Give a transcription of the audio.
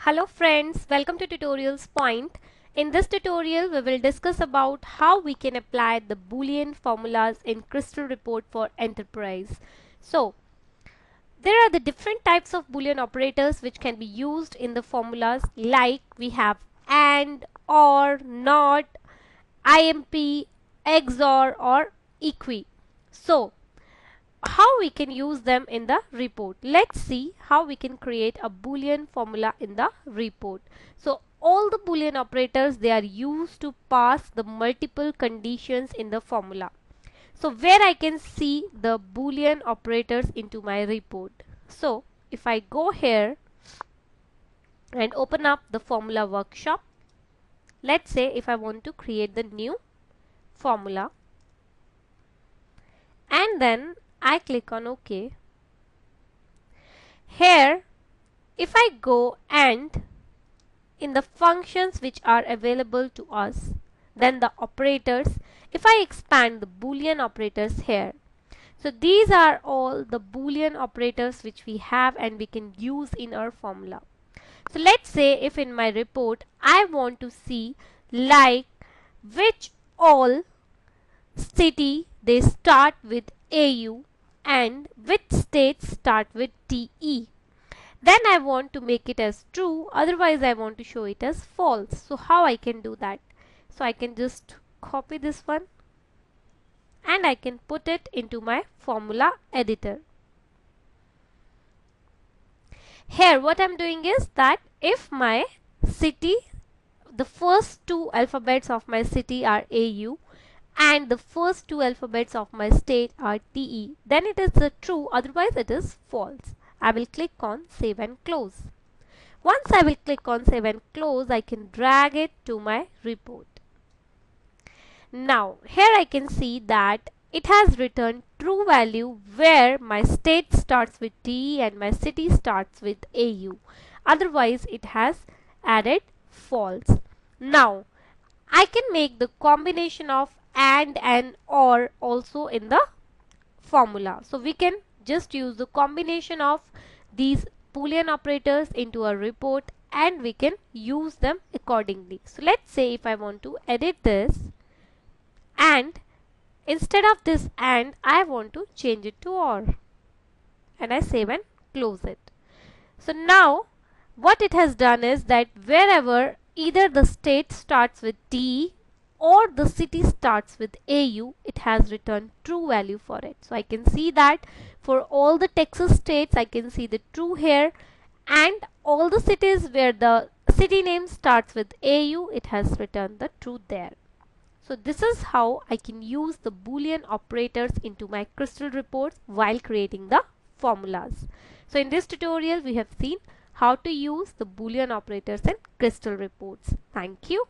Hello friends, welcome to Tutorials Point. In this tutorial, we will discuss about how we can apply the Boolean formulas in Crystal Report for Enterprise. So, there are the different types of Boolean operators which can be used in the formulas, like we have AND, OR, NOT, IMP, XOR or EQUI. So, how we can use them in the report. Let's see how we can create a Boolean formula in the report. So all the Boolean operators, they are used to pass the multiple conditions in the formula. So where I can see the Boolean operators into my report. So if I go here and open up the formula workshop, let's say if I want to create the new formula, and then I click on OK. Here, if I go and in the functions which are available to us, then the operators, if I expand the Boolean operators here, so these are all the Boolean operators which we have and we can use in our formula. So let's say if in my report I want to see like which all city they start with AU and which states start with TE. Then I want to make it as true, otherwise I want to show it as false. So how I can do that? So I can just copy this one and I can put it into my formula editor. Here what I'm doing is that if my city, the first two alphabets of my city are AU and the first two alphabets of my state are TE, then it is true, otherwise it is false. I will click on save and close. Once I will click on save and close, I can drag it to my report. Now here I can see that it has returned true value where my state starts with TE and my city starts with AU. Otherwise it has added false. Now I can make the combination of AND and OR also in the formula. So we can just use the combination of these Boolean operators into a report and we can use them accordingly. So let's say if I want to edit this and instead of this AND I want to change it to OR, and I save and close it. So now what it has done is that wherever either the state starts with T or the city starts with AU, it has returned true value for it. So I can see that for all the Texas states, I can see the true here, and all the cities where the city name starts with AU, it has returned the true there. So this is how I can use the Boolean operators into my Crystal reports while creating the formulas. So in this tutorial, we have seen how to use the Boolean operators in Crystal reports. Thank you.